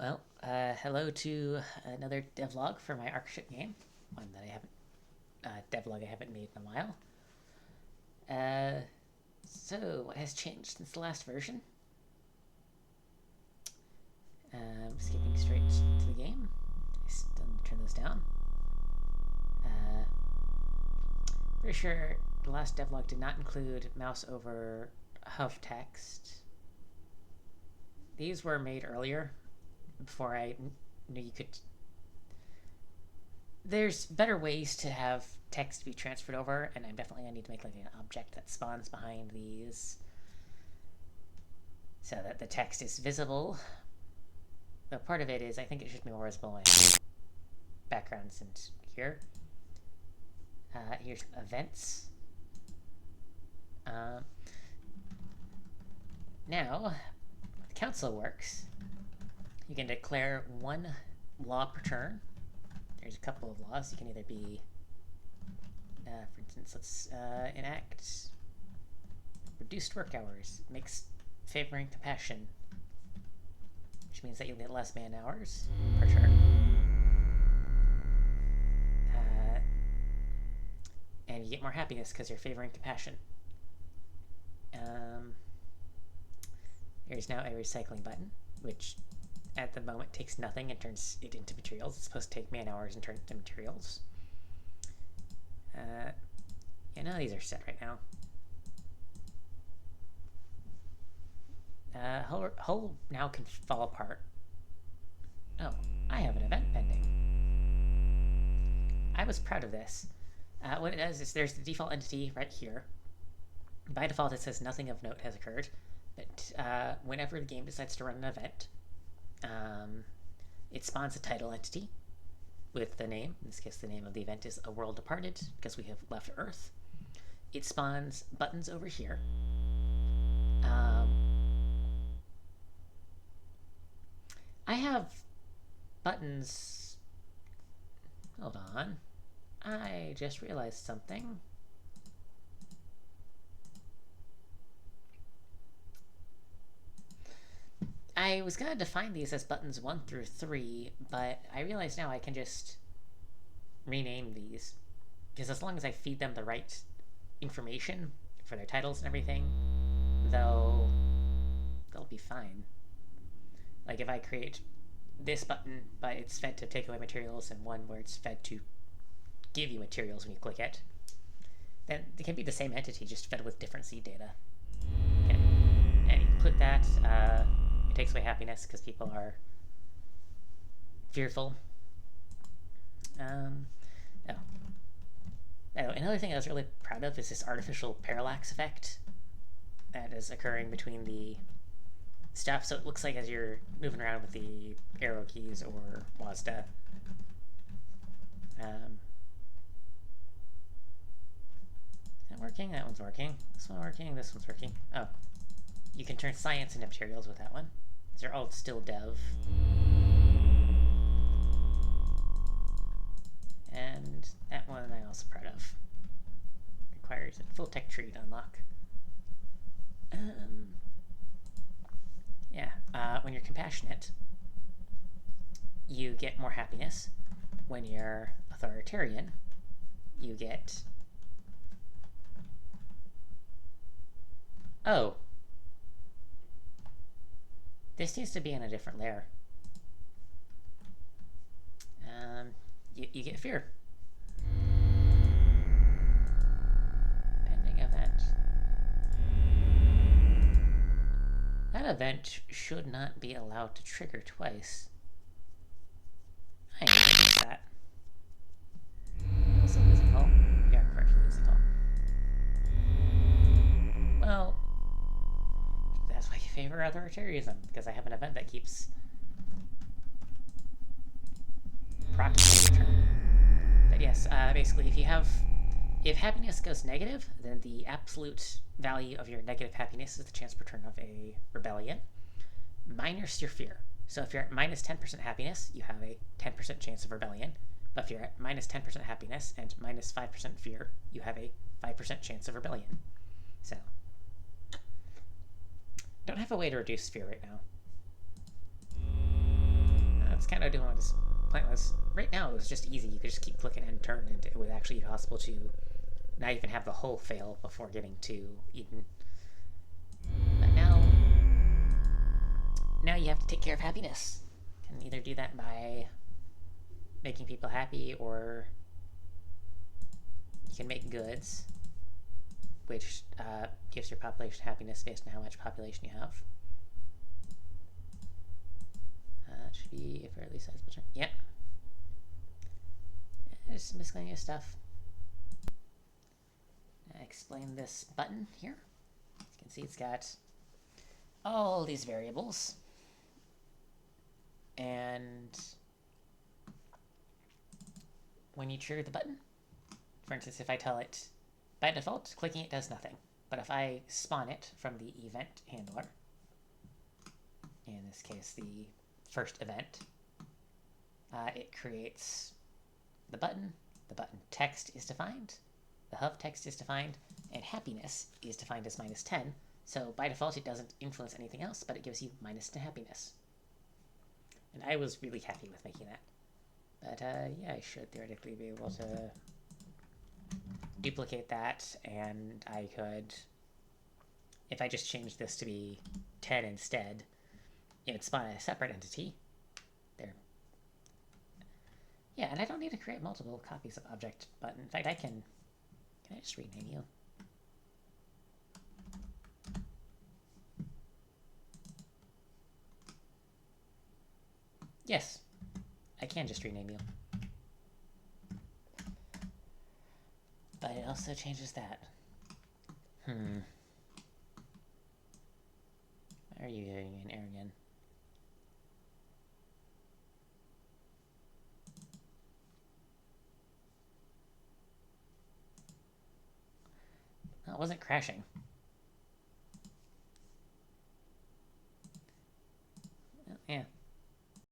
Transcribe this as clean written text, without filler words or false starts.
Hello to another devlog for my Arkship game. One that I haven't, devlog I haven't made in a while. So, what has changed since the last version? Skipping straight to the game. I still need to turn those down. Pretty sure the last devlog did not include mouse over hover text. These were made earlier, before I knew you could. There's better ways to have text be transferred over, and I'm definitely gonna need to make like an object that spawns behind these so that the text is visible. But part of it is I think it should be more visible in backgrounds and here. Here's events. Now, the council works. You can declare one law per turn. There's a couple of laws. You can either be, for instance, let's enact reduced work hours. Makes favoring compassion, which means that you'll get less man hours per turn. And you get more happiness because you're favoring compassion. There's now a recycling button, which at the moment takes nothing and turns it into materials. It's supposed to take man hours and turn it into materials. Yeah, none of these are set right now. Hull now can fall apart. Oh, I have an event pending. I was proud of this. What it does is there's the default entity right here. By default, it says nothing of note has occurred. But whenever the game decides to run an event, it spawns a title entity with the name. In this case, the name of the event is A World Departed, because we have left Earth. It spawns buttons over here. I have buttons. Hold on. I just realized something. I was going to define these as buttons 1 through 3, but I realize now I can just rename these. Because as long as I feed them the right information for their titles and everything, they'll be fine. Like if I create this button, but it's fed to take away materials, and one where it's fed to give you materials when you click it, then it can be the same entity, just fed with different seed data. Okay. And you put that, it takes away happiness because people are fearful. Another thing I was really proud of is this artificial parallax effect that is occurring between the stuff. So it looks like as you're moving around with the arrow keys or WASD, is that working? That one's working. This one working. This one's working. Oh, you can turn science into materials with that one. These are all still dev. And that one I'm also proud of. Requires a full tech tree to unlock. When you're compassionate, you get more happiness. When you're authoritarian, you get... Oh. This needs to be in a different layer. You get fear. Pending event. That event should not be allowed to trigger twice. I know that. Also losing hull? Yeah, I'm partially losing hull. Well, that's why you favor authoritarianism, because I have an event that keeps practicing the turn. But yes, basically if happiness goes negative, then the absolute value of your negative happiness is the chance per turn of a rebellion, minus your fear. So if you're at minus 10% happiness, you have a 10% chance of rebellion. But if you're at minus 10% happiness and minus 5% fear, you have a 5% chance of rebellion. So, don't have a way to reduce fear right now. pointless. Right now, it was just easy. You could just keep clicking end turn, and it would actually be possible to not even have the hull fail before getting to Eden. But now you have to take care of happiness. You can either do that by making people happy, or you can make goods, which gives your population happiness based on how much population you have. It should be a fairly sizable chunk. Yep. There's some miscellaneous stuff. Explain this button here. As you can see, it's got all these variables. And when you trigger the button, for instance, if I tell it, by default, clicking it does nothing. But if I spawn it from the event handler, in this case, the first event, it creates the button text is defined, the hub text is defined, and happiness is defined as -10. So by default, it doesn't influence anything else, but it gives you -10 happiness. And I was really happy with making that. But yeah, I should theoretically be able to duplicate that, and I could, if I just change this to be 10 instead, it would spawn a separate entity. There. Yeah, and I don't need to create multiple copies of object button. In fact, can I just rename you? Yes, I can just rename you. But it also changes that. Why are you doing an error again? No, it wasn't crashing.